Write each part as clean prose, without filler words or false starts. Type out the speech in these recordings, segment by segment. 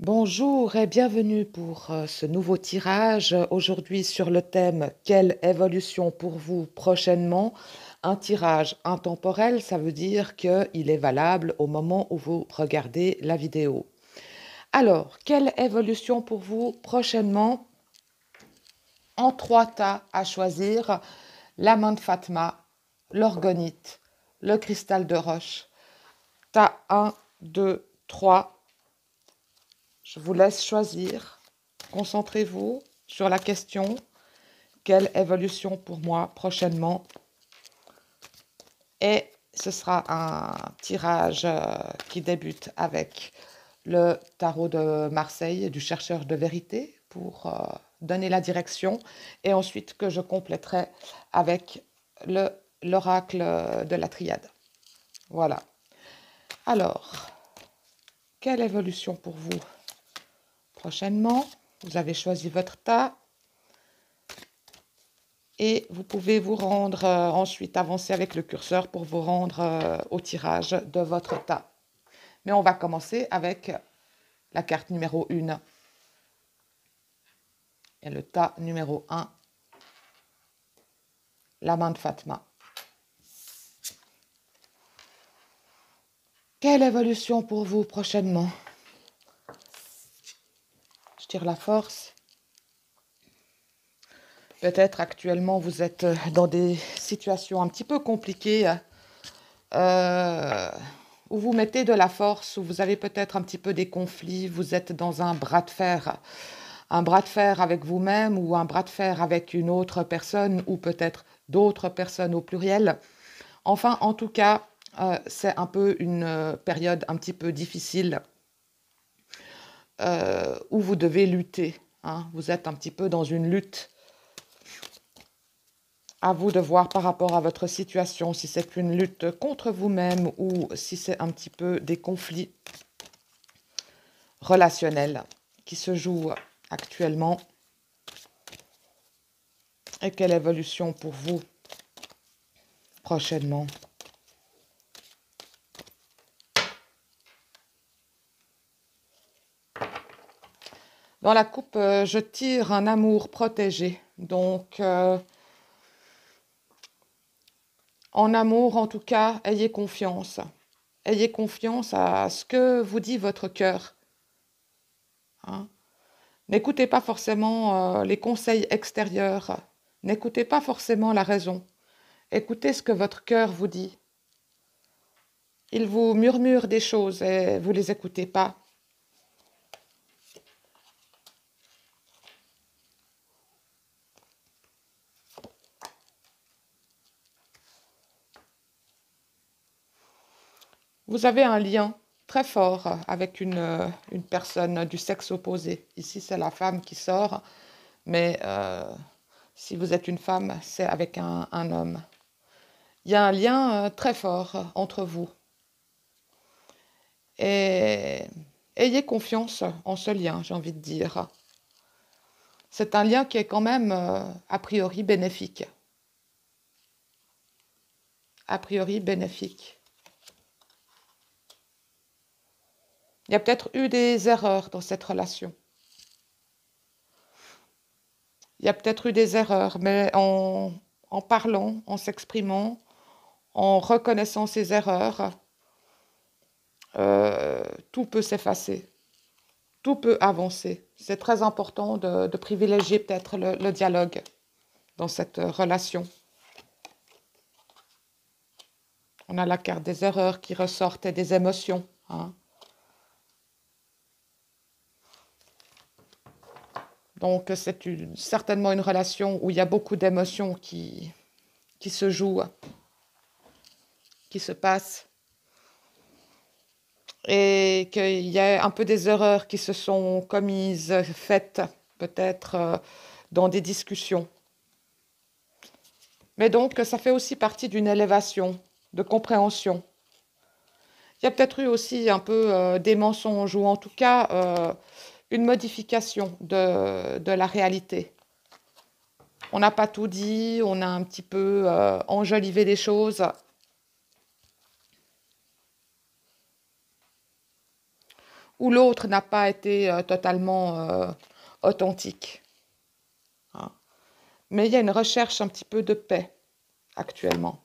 Bonjour et bienvenue pour ce nouveau tirage. Aujourd'hui sur le thème quelle évolution pour vous prochainement? Un tirage intemporel, ça veut dire qu'il est valable au moment où vous regardez la vidéo. Alors, quelle évolution pour vous prochainement? En trois tas à choisir, la main de Fatma, l'orgonite, le cristal de roche. Tas 1, 2, 3. Je vous laisse choisir. Concentrez-vous sur la question quelle évolution pour moi prochainement? Et ce sera un tirage qui débute avec le tarot de Marseille du chercheur de vérité pour donner la direction et ensuite que je compléterai avec l'oracle de la triade. Voilà. Alors, quelle évolution pour vous prochainement? Vous avez choisi votre tas. Et vous pouvez vous rendre ensuite, avancer avec le curseur pour vous rendre au tirage de votre tas. Mais on va commencer avec la carte numéro 1. Et le tas numéro 1, la main de Fatma. Quelle évolution pour vous prochainement? Je tire la force. Peut-être actuellement vous êtes dans des situations un petit peu compliquées où vous mettez de la force, où vous avez peut-être un petit peu des conflits, vous êtes dans un bras de fer avec vous-même ou un bras de fer avec une autre personne ou peut-être d'autres personnes au pluriel. Enfin, en tout cas, c'est un peu une période un petit peu difficile où vous devez lutter. Vous êtes un petit peu dans une lutte. À vous de voir par rapport à votre situation, si c'est une lutte contre vous-même ou si c'est un petit peu des conflits relationnels qui se jouent actuellement. Et quelle évolution pour vous prochainement? Dans la coupe, je tire un amour protégé. Donc, en amour, en tout cas, ayez confiance. Ayez confiance à ce que vous dit votre cœur. N'écoutez pas forcément les conseils extérieurs. N'écoutez pas forcément la raison. Écoutez ce que votre cœur vous dit. Il vous murmure des choses et vous ne les écoutez pas. Vous avez un lien très fort avec une personne du sexe opposé. Ici, c'est la femme qui sort, mais si vous êtes une femme, c'est avec un homme. Il y a un lien très fort entre vous. Et ayez confiance en ce lien, j'ai envie de dire. C'est un lien qui est quand même, a priori, bénéfique. A priori, bénéfique. Il y a peut-être eu des erreurs dans cette relation. Il y a peut-être eu des erreurs, mais en parlant, en s'exprimant, en reconnaissant ses erreurs, tout peut s'effacer, tout peut avancer. C'est très important de privilégier peut-être le dialogue dans cette relation. On a la carte des erreurs qui ressortent et des émotions. Donc c'est certainement une relation où il y a beaucoup d'émotions qui se jouent, qui se passent. Et qu'il y a un peu des erreurs qui se sont commises, faites peut-être dans des discussions. Mais donc, ça fait aussi partie d'une élévation, de compréhension. Il y a peut-être eu aussi un peu des mensonges ou en tout cas une modification de la réalité. On n'a pas tout dit, on a un petit peu enjolivé les choses. où l'autre n'a pas été totalement authentique, hein. Mais il y a une recherche un petit peu de paix actuellement.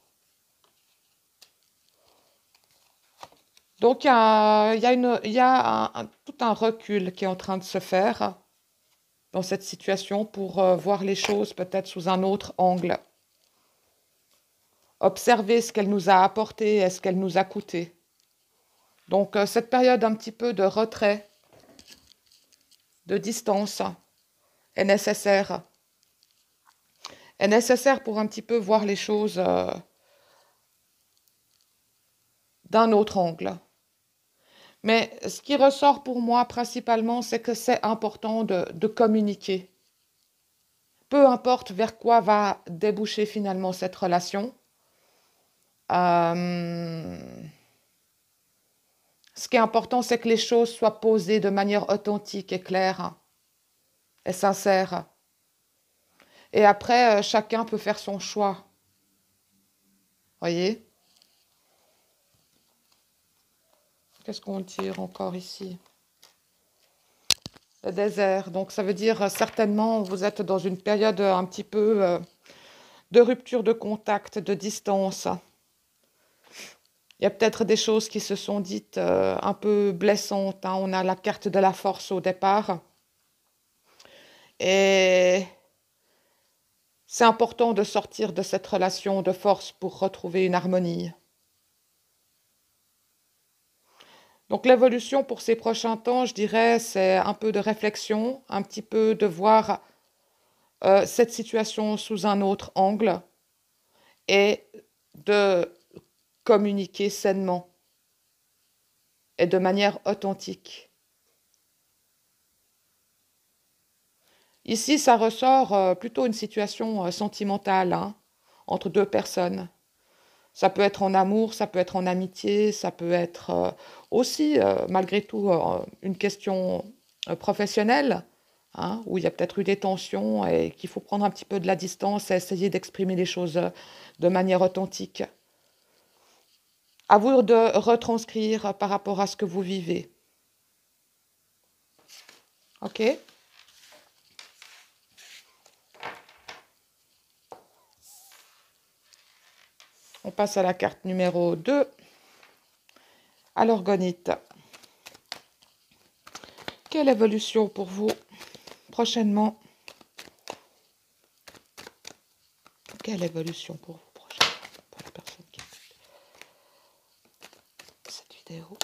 Donc, il y a tout un recul qui est en train de se faire dans cette situation pour voir les choses peut-être sous un autre angle. Observer ce qu'elle nous a apporté et ce qu'elle nous a coûté. Donc, cette période un petit peu de retrait, de distance, est nécessaire. Est nécessaire pour un petit peu voir les choses d'un autre angle. Mais ce qui ressort pour moi principalement, c'est que c'est important de communiquer. Peu importe vers quoi va déboucher finalement cette relation. Ce qui est important, c'est que les choses soient posées de manière authentique et claire et sincère. Et après, chacun peut faire son choix. Voyez? Qu'est-ce qu'on tire encore ici? Le désert. Donc ça veut dire certainement vous êtes dans une période un petit peu de rupture de contact, de distance. Il y a peut-être des choses qui se sont dites un peu blessantes, hein. On a la carte de la force au départ. Et c'est important de sortir de cette relation de force pour retrouver une harmonie. Donc l'évolution pour ces prochains temps, je dirais, c'est un peu de réflexion, un petit peu de voir cette situation sous un autre angle et de communiquer sainement et de manière authentique. Ici, ça ressort plutôt une situation sentimentale, hein, entre deux personnes. Ça peut être en amour, ça peut être en amitié, ça peut être aussi, malgré tout, une question professionnelle, hein, où il y a peut-être eu des tensions et qu'il faut prendre un petit peu de la distance et essayer d'exprimer les choses de manière authentique. À vous de retranscrire par rapport à ce que vous vivez. OK? On passe à la carte numéro 2, à l'orgonite. Quelle évolution pour vous prochainement? Quelle évolution pour vous prochainement, pour la personne qui écoute cette vidéo,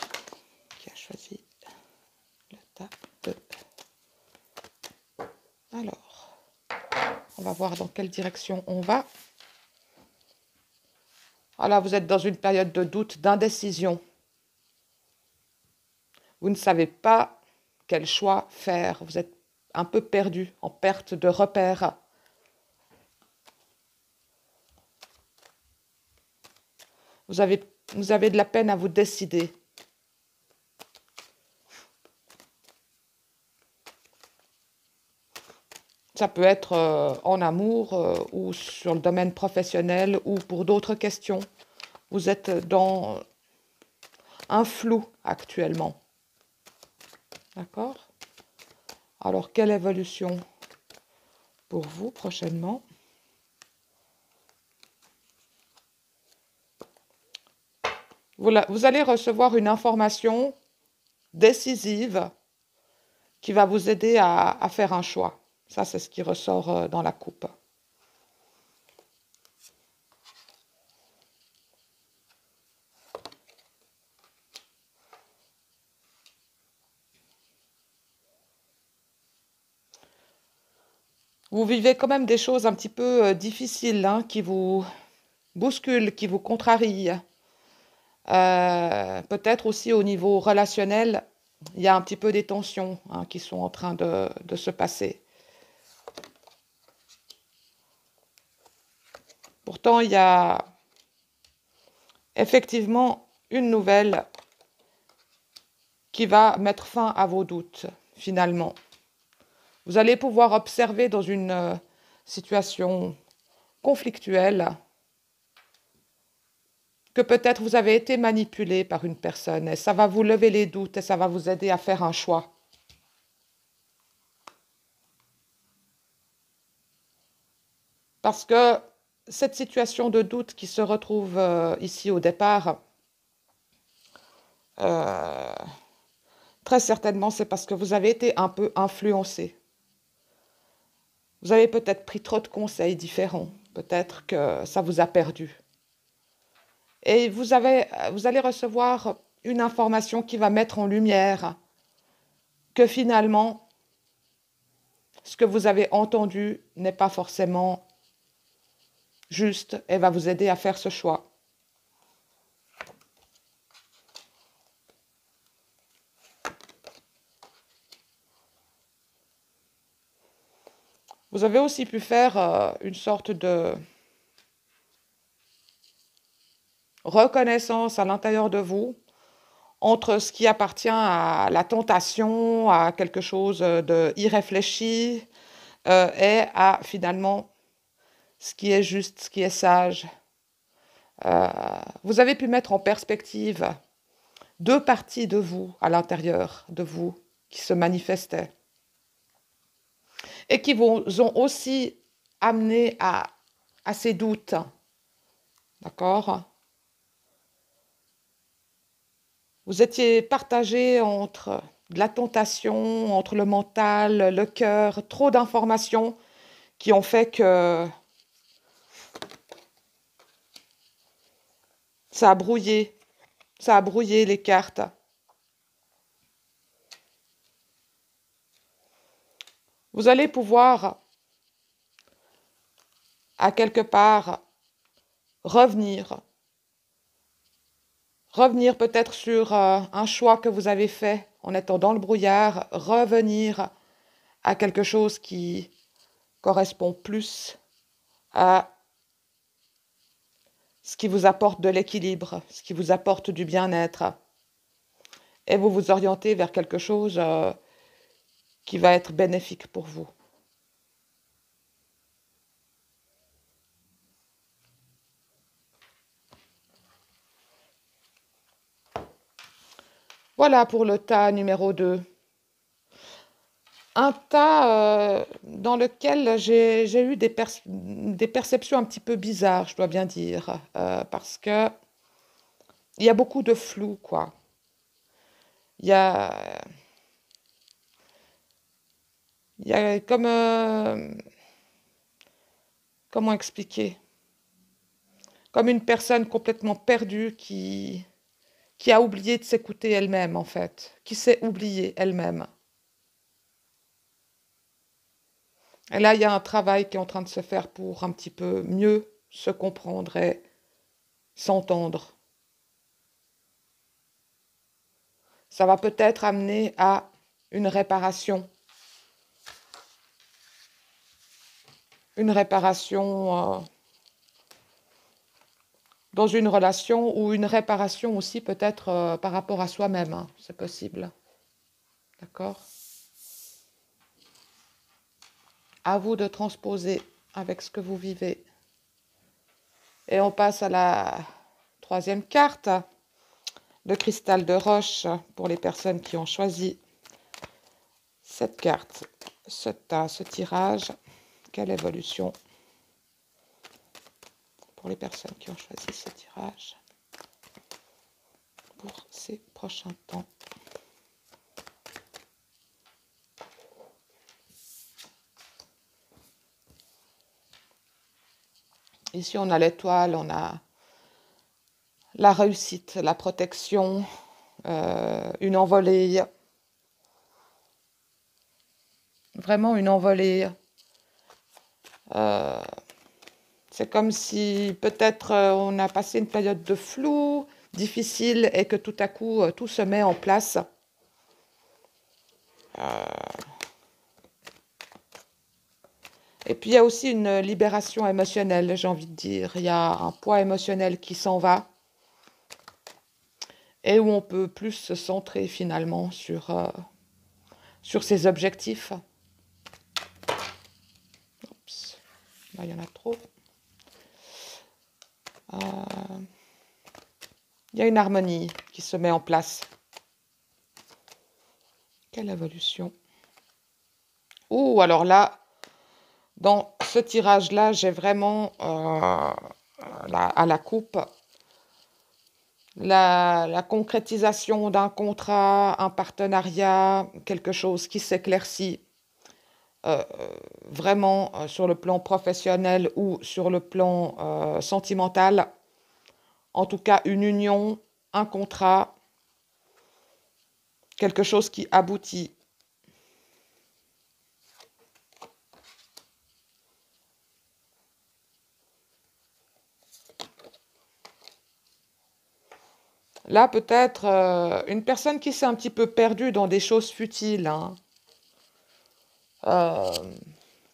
qui a choisi le tas de... Alors, on va voir dans quelle direction on va. Voilà, vous êtes dans une période de doute, d'indécision. Vous ne savez pas quel choix faire. Vous êtes un peu perdu, en perte de repère. Vous avez de la peine à vous décider. Ça peut être en amour ou sur le domaine professionnel ou pour d'autres questions. Vous êtes dans un flou actuellement. D'accord? Alors, quelle évolution pour vous prochainement? Vous allez recevoir une information décisive qui va vous aider à faire un choix. Ça, c'est ce qui ressort dans la coupe. Vous vivez quand même des choses un petit peu difficiles, hein, qui vous bousculent, qui vous contrarient. Peut-être aussi au niveau relationnel, il y a un petit peu des tensions, hein, qui sont en train de se passer. Pourtant, il y a effectivement une nouvelle qui va mettre fin à vos doutes, finalement. Vous allez pouvoir observer dans une situation conflictuelle que peut-être vous avez été manipulé par une personne et ça va vous lever les doutes et ça va vous aider à faire un choix. Parce que cette situation de doute qui se retrouve ici au départ, euh, très certainement c'est parce que vous avez été un peu influencé. Vous avez peut-être pris trop de conseils différents. Peut-être que ça vous a perdu. Et vous allez recevoir une information qui va mettre en lumière que finalement, ce que vous avez entendu n'est pas forcément juste et va vous aider à faire ce choix. Vous avez aussi pu faire une sorte de reconnaissance à l'intérieur de vous entre ce qui appartient à la tentation, à quelque chose de irréfléchi, et à finalement ce qui est juste, ce qui est sage. Vous avez pu mettre en perspective deux parties de vous à l'intérieur de vous qui se manifestaient et qui vous ont aussi amené à ces doutes. D'accord? Vous étiez partagé entre de la tentation, entre le mental, le cœur, trop d'informations qui ont fait que ça a brouillé, ça a brouillé les cartes. Vous allez pouvoir, à quelque part, revenir peut-être sur un choix que vous avez fait en étant dans le brouillard, revenir à quelque chose qui correspond plus à ce qui vous apporte de l'équilibre, ce qui vous apporte du bien-être. Et vous vous orientez vers quelque chose qui va être bénéfique pour vous. Voilà pour le tas numéro 2. Un tas dans lequel j'ai eu des perceptions un petit peu bizarres, je dois bien dire, parce que il y a beaucoup de flou, quoi. Il y a, il y a comme... comment expliquer? Comme une personne complètement perdue qui a oublié de s'écouter elle-même, en fait, qui s'est oubliée elle-même. Et là, il y a un travail qui est en train de se faire pour un petit peu mieux se comprendre et s'entendre. Ça va peut-être amener à une réparation. Une réparation dans une relation ou une réparation aussi peut-être par rapport à soi-même. Hein. C'est possible. D'accord? À vous de transposer avec ce que vous vivez. Et on passe à la troisième carte, le cristal de roche pour les personnes qui ont choisi cette carte, ce tirage. Quelle évolution pour les personnes qui ont choisi ce tirage pour ces prochains temps. Ici, on a l'étoile, on a la réussite, la protection, une envolée. Vraiment une envolée. C'est comme si peut-être on a passé une période de flou, difficile, et que tout à coup, tout se met en place. Et puis, il y a aussi une libération émotionnelle, j'ai envie de dire. Il y a un poids émotionnel qui s'en va et où on peut plus se centrer finalement sur ses objectifs. Oups. Là, il y en a trop. Il y a une harmonie qui se met en place. Quelle évolution? Ouh, alors là, dans ce tirage-là, j'ai vraiment à la coupe la concrétisation d'un contrat, un partenariat, quelque chose qui s'éclaircit euh, vraiment sur le plan professionnel ou sur le plan sentimental. En tout cas, une union, un contrat, quelque chose qui aboutit. Là, peut-être une personne qui s'est un petit peu perdue dans des choses futiles, hein, euh,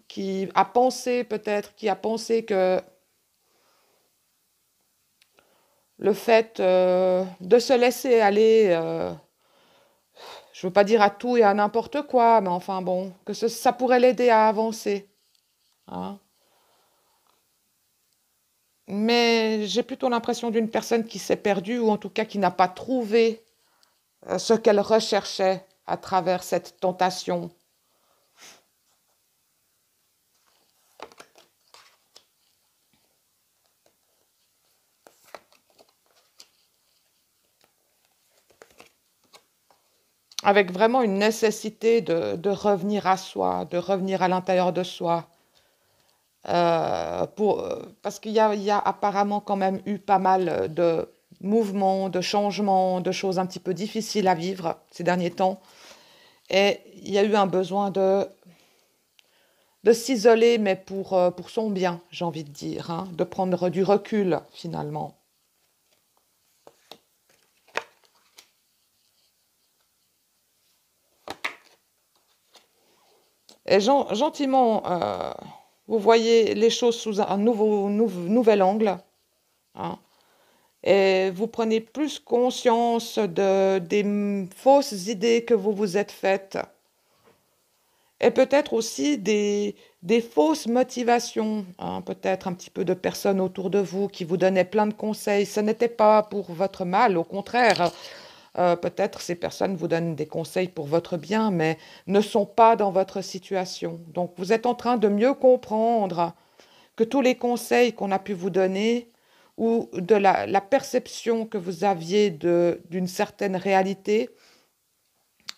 qui a pensé peut-être, qui a pensé que le fait de se laisser aller, je veux pas dire à tout et à n'importe quoi, mais enfin bon, que ça pourrait l'aider à avancer, hein. Mais j'ai plutôt l'impression d'une personne qui s'est perdue ou en tout cas qui n'a pas trouvé ce qu'elle recherchait à travers cette tentation. Avec vraiment une nécessité de revenir à soi, de revenir à l'intérieur de soi. Parce il y a apparemment quand même eu pas mal de mouvements, de changements, de choses un petit peu difficiles à vivre ces derniers temps. Et il y a eu un besoin de s'isoler, mais pour son bien, j'ai envie de dire, hein, de prendre du recul finalement. Et gentiment, vous voyez les choses sous un nouvel angle, hein, et vous prenez plus conscience des fausses idées que vous vous êtes faites, et peut-être aussi des fausses motivations, hein, peut-être un petit peu de personnes autour de vous qui vous donnaient plein de conseils. Ce n'était pas pour votre mal, au contraire. Peut-être ces personnes vous donnent des conseils pour votre bien, mais ne sont pas dans votre situation. Donc vous êtes en train de mieux comprendre que tous les conseils qu'on a pu vous donner ou de la perception que vous aviez d'une certaine réalité,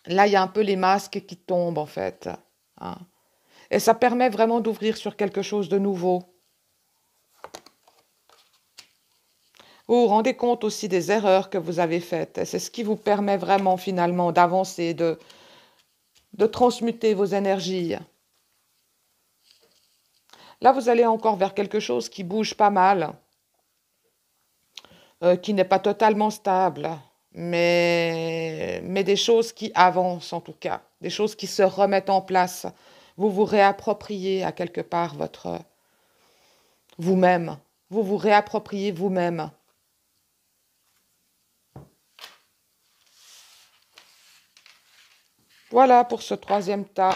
là, il y a un peu les masques qui tombent en fait, hein. Et ça permet vraiment d'ouvrir sur quelque chose de nouveau. Vous vous rendez compte aussi des erreurs que vous avez faites. Et c'est ce qui vous permet vraiment finalement d'avancer, de transmuter vos énergies. Là, vous allez encore vers quelque chose qui bouge pas mal, qui n'est pas totalement stable, mais des choses qui avancent en tout cas, des choses qui se remettent en place. Vous vous réappropriez à quelque part votre vous-même. Vous vous réappropriez vous-même. Voilà pour ce troisième tas.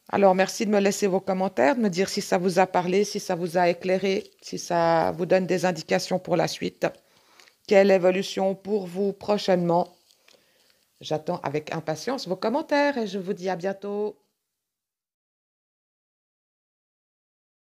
Alors, merci de me laisser vos commentaires, de me dire si ça vous a parlé, si ça vous a éclairé, si ça vous donne des indications pour la suite. Quelle évolution pour vous prochainement? J'attends avec impatience vos commentaires et je vous dis à bientôt.